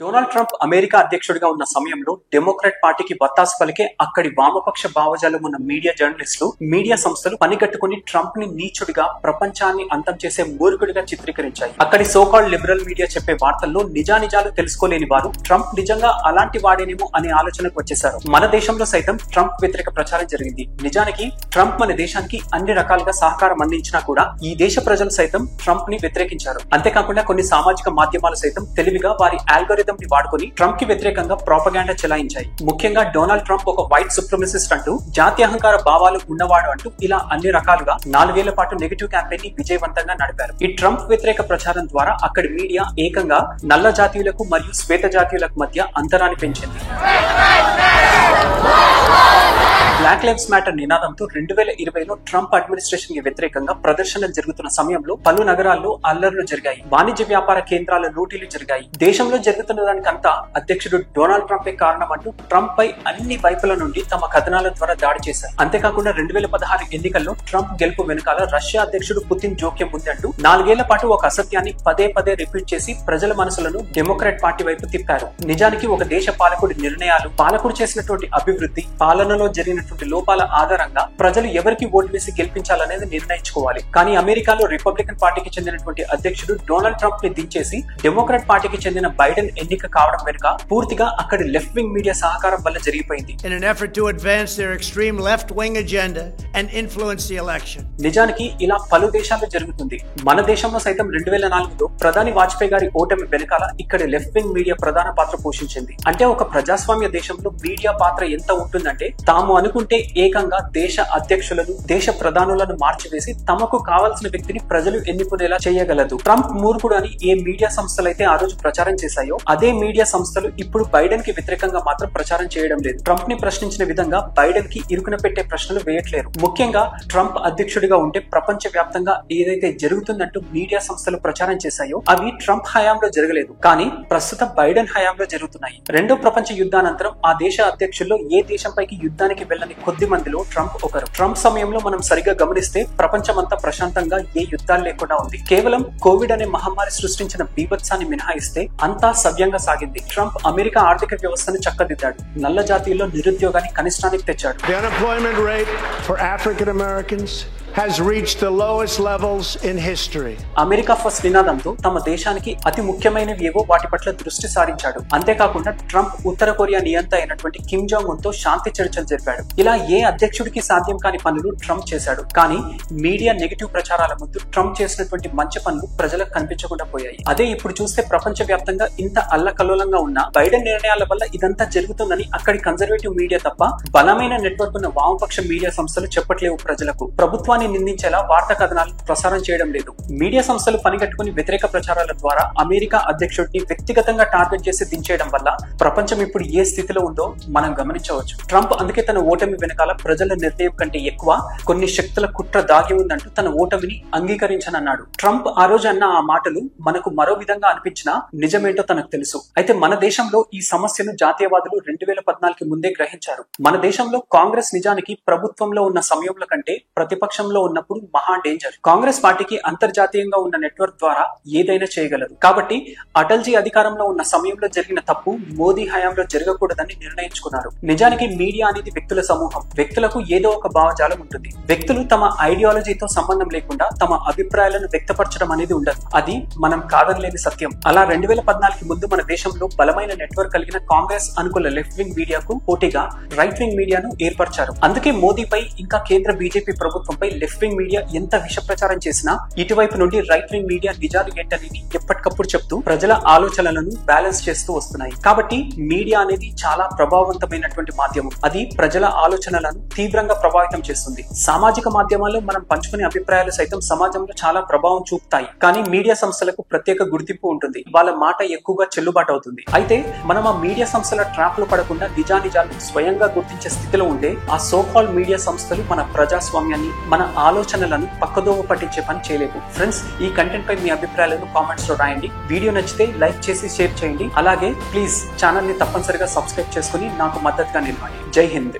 Donald Trump America అధ్యక్షుడిగా ఉన్న సమయంలో డెమోక్రాట్ పార్టీకి వత్తాసు పలికే అక్కడి వామపక్ష భావజాలం ఉన్న మీడియా జర్నలిస్టులు, మీడియా సంస్థలు పనిగట్టుకుని ట్రంప్ ని నీచుడిగా, ప్రపంచాన్ని అంతం చేసే మూర్ఖుడిగా చిత్రీకరించాయి. అక్కడి సోకాల్డ్ లిబరల్ మీడియా చెప్పే వార్తల్లో నిజానిజాలు తెలుసుకోలేని వారు ట్రంప్ నిజంగా అలాంటి వాడేనేమో అనే ఆలోచనకు వచ్చేశారు. మన దేశంలో సైతం ట్రంప్ వ్యతిరేక ప్రచారం జరిగింది. నిజానికి ట్రంప్ మన దేశానికి అన్ని రకాలుగా సహకారం అందించినా కూడా ఈ దేశ ప్రజలు సైతం ట్రంప్ ని వ్యతిరేకించారు. అంతేకాకుండా కొన్ని సామాజిక మాధ్యమాలు సైతం తెలివిగా వారి ఆల్గోరిథం వాడుకొని ట్రంప్ కి వ్యతిరేకంగా ప్రాపగాండా చెలాయించాయి. ముఖ్యంగా డొనాల్డ్ ట్రంప్ ఒక వైట్ సుప్రమసిస్ట్ అంటూ, జాతీయహంకార భావాలు ఉన్నవాడు అంటూ ఇలా అన్ని రకాలుగా 4 ఏళ్ల పాటు నెగటివ్ క్యాంపెయిన్ ని విజయవంతంగా నడిపారు. ఈ ట్రంప్ వ్యతిరేక ప్రచారం ద్వారా అక్కడి మీడియా ఏకంగా నల్ల జాతీయులకు మరియు శ్వేత జాతీయులకు మధ్య అంతరాన్ని పెంచింది. బ్లాక్ లైవ్స్ మ్యాటర్ నినాదంతో 2020లో ట్రంప్ అడ్మినిస్ట్రేషన్ కి వ్యతిరేకంగా ప్రదర్శనలు జరుగుతున్న సమయంలో పలు నగరాల్లో అల్లర్లు జరిగాయి. వాణిజ్య వ్యాపార కేంద్రాల లూటీలు జరిగాయి. దేశంలో జరుగుతున్న దానికంతా అధ్యక్షుడు డొనాల్డ్ ట్రంపే కారణం అంటూ ట్రంప్ పై అన్ని వైపుల నుండి తమ కథనాల ద్వారా దాడి చేశారు. అంతేకాకుండా 2016 ఎన్నికల్లో ట్రంప్ గెలుపు వెనుకాల రష్యా అధ్యక్షుడు పుతిన్ జోక్యం ఉంది అంటూ 4 ఏళ్ల పాటు ఒక అసత్యాన్ని పదే పదే రిపీట్ చేసి ప్రజల మనసులను డెమోక్రాట్ పార్టీ వైపు తిప్పారు. నిజానికి ఒక దేశ పాలకుడి నిర్ణయాలు, పాలకుడు చేసినటువంటి అభివృద్ధి, పాలనలో జరిగినటువంటి లోపాల ఆధారంగా ప్రజలు ఎవరికి ఓటు వేసి గెలిపించాలనేది నిర్ణయించుకోవాలి. కానీ అమెరికాలో రిపబ్లికన్ పార్టీకి చెందినటువంటి అధ్యక్షుడు డొనాల్డ్ ట్రంప్ ని దించేసి డెమోక్రాట్ పార్టీకి చెందిన బైడెన్ ఎన్నిక కావడం వెనుక పూర్తిగా అక్కడి లెఫ్ట్ వింగ్ మీడియా సహకారం వల్ల జరిగిపోయింది. In an effort to advance their extreme left-wing agenda and influence the election. నిజానికి ఇలా పలు దేశాల్లో జరుగుతుంది. మన దేశంలో సైతం 2004లో ప్రధాని వాజ్పేయి గారి ఓటమి వెనుకాల ఇక్కడ లెఫ్ట్ వింగ్ మీడియా ప్రధాన పాత్ర పోషించింది. అంటే ఒక ప్రజాస్వామ్య దేశంలో మీడియా పాత్ర ఎంత ఉంటుందంటే, తాము అనుకుంటే ఏకంగా దేశ అధ్యక్షులను, దేశ ప్రధానులను మార్చివేసి తమకు కావాల్సిన వ్యక్తిని ప్రజలు ఎన్నుకునేలా చేయగలదు. ట్రంప్ మూర్ఖుడు అని ఏ మీడియా సంస్థలు అయితే ఆ రోజు ప్రచారం చేశాయో, అదే మీడియా సంస్థలు ఇప్పుడు బైడెన్ కి వ్యతిరేకంగా మాత్రం ప్రచారం చేయడం లేదు. ట్రంప్ ని ప్రశ్నించిన విధంగా బైడెన్ కి ఇరుకున పెట్టే ప్రశ్నలు వేయట్లేరు. ముఖ్యంగా ట్రంప్ అధ్యక్షుడిగా ఉంటే ప్రపంచ వ్యాప్తంగా ఏదైతే జరుగుతుందంటూ మీడియా సంస్థలు ప్రచారం చేశాయో అవి ట్రంప్ హయాంలో జరగలేదు, కానీ ప్రస్తుత బైడెన్ హయాంలో జరుగుతున్నాయి. రెండో ప్రపంచ యుద్ధానంతరం ఆ దేశ అధ్యక్షుల్లో ఏ దేశంపైకి యుద్ధానికి వెళ్లని కొద్ది మందిలో ట్రంప్ ఒకరు. ట్రంప్ సమయంలో మనం సరిగా గమనిస్తే ప్రపంచమంతా ప్రశాంతంగా ఏ యుద్ధాలు లేకుండా ఉంది. కేవలం కోవిడ్ అనే మహమ్మారి సృష్టించిన బీభత్సాన్ని మినహాయిస్తే అంతా సవ్యంగా సాగింది. ట్రంప్ అమెరికా ఆర్థిక వ్యవస్థను చక్కదిద్దాడు. నల్ల జాతీయుల్లో నిరుద్యోగాన్ని కనిష్టానికి తెచ్చాడు. The unemployment rate for African Americans has reached the lowest levels in history. America first నినాదంతో తమ దేశానికి అతి ముఖ్యమైనవి ఏవో వాటి పట్ల దృష్టి సారించాడు. అంతేకాకుండా ట్రంప్ ఉత్తర కొరియా నియంత అయినటువంటి కిమ్ జాంగ్ ఉన్ తో శాంతి చర్చలు జరిపాడు. ఇలా ఏ అధ్యక్షుడికి సాధ్యం కాని పనులు ట్రంప్ చేశాడు. కానీ మీడియా నెగటివ్ ప్రచారాల ముందు ట్రంప్ చేసినటువంటి మంచి పనులు ప్రజలకు కనిపించకుండా పోయాయి. అదే ఇప్పుడు చూస్తే ప్రపంచ వ్యాప్తంగా ఇంత అల్లకల్లోలంగా ఉన్న బైడెన్ నిర్ణయాల వల్ల ఇదంతా జరుగుతుందని అక్కడి కన్జర్వేటివ్ మీడియా తప్ప బలమైన నెట్వర్క్ ఉన్న వామపక్ష మీడియా సంస్థలు చెప్పట్లేవు. ప్రజలకు ప్రభుత్వాన్ని నిందించేలా వార్తా కథనాలు ప్రసారం చేయడం లేదు. మీడియా సంస్థలు పనిగట్టుకుని వ్యతిరేక ప్రచారాల ద్వారా అమెరికా అధ్యక్షుడిని వ్యక్తిగతంగా టార్గెట్ చేసి దించేయడం వల్ల ప్రపంచం ఇప్పుడు ఏ స్థితిలో ఉందో మనం గమనించవచ్చు. ట్రంప్ అందుకే తన ఓటమి వెనకాల ప్రజల నిర్ణయం కంటే ఎక్కువ కొన్ని శక్తుల కుట్ర దాగి ఉందంటూ తన ఓటమిని అంగీకరించనన్నాడు. ట్రంప్ ఆ రోజు అన్న ఆ మాటలు మనకు మరో విధంగా అనిపించినా నిజమేంటో తనకు తెలుసు. అయితే మన దేశంలో ఈ సమస్యను జాతీయవాదులు 2014 ముందే గ్రహించారు. మన దేశంలో కాంగ్రెస్ నిజానికి ప్రభుత్వంలో ఉన్న సమయంలో కంటే ప్రతిపక్షంలో ఉన్నప్పుడు మహా డేంజర్. కాంగ్రెస్ పార్టీకి అంతర్జాతీయంగా ఉన్న నెట్వర్క్ ద్వారా ఏదైనా చేయగలదు. కాబట్టి అటల్జీ అధికారంలో ఉన్న సమయంలో జరిగిన తప్పు మోదీ హయాంలో జరగకూడదని నిర్ణయించుకున్నారు. నిజానికి మీడియా అనేది వ్యక్తుల సమూహం. వ్యక్తులకు ఏదో ఒక భావజాలం ఉంటుంది. వ్యక్తులు తమ ఐడియాలజీతో సంబంధం లేకుండా తమ అభిప్రాయాలను వ్యక్తపరచడం అనేది ఉండదు. అది మనం కాదనలేని సత్యం. అలా 2014 ముందు మన దేశంలో బలమైన నెట్వర్క్ కలిగిన కాంగ్రెస్ అనుకూల లెఫ్ట్ వింగ్ మీడియాకు పోటీగా రైట్ వింగ్ మీడియాను ఏర్పరిచారు. అందుకే మోదీపై ఇంకా కేంద్ర బీజేపీ ప్రభుత్వంపై లెఫ్ట్ వింగ్ మీడియా ఎంత విష ప్రచారం చేసినా ఇటువైపు నుండి రైట్ వింగ్ మీడియా నిజాలు ఏంటనేది ఎప్పటికప్పుడు చెప్తూ ప్రజల ఆలోచనలను బ్యాలెన్స్ చేస్తూ వస్తున్నాయి. కాబట్టి మీడియా అనేది చాలా ప్రభావవంతమైనటువంటి మాధ్యమం. అది ప్రజల ఆలోచనలను తీవ్రంగా ప్రభావితం చేస్తుంది. సామాజిక మాధ్యమాల్లో మనం పంచుకునే అభిప్రాయాలు సైతం సమాజంలో చాలా ప్రభావం చూపుతాయి. కానీ మీడియా సంస్థలకు ప్రత్యేక గుర్తింపు ఉంటుంది. వాళ్ళ మాట ఎక్కువగా చెల్లుబాటు అవుతుంది. అయితే మనం ఆ మీడియా సంస్థల ట్రాప్ లో పడకుండా నిజానిజాలు స్వయంగా గుర్తించే స్థితిలో ఉంటే ఆ సోకాల్ మీడియా సంస్థలు మన ప్రజాస్వామ్యాన్ని, మన ఆలోచనలను పక్కదోవ పట్టించే పని చేయలేవు. ఫ్రెండ్స్, ఈ కంటెంట్ పై మీ అభిప్రాయాలను కామెంట్స్ లో రాయండి. వీడియో నచ్చితే లైక్ చేసి షేర్ చేయండి. అలాగే ప్లీజ్ ఛానల్ ని తప్పనిసరిగా సబ్స్క్రైబ్ చేసుకుని నాకు మద్దతుగా నిలవండి. జై హింద్.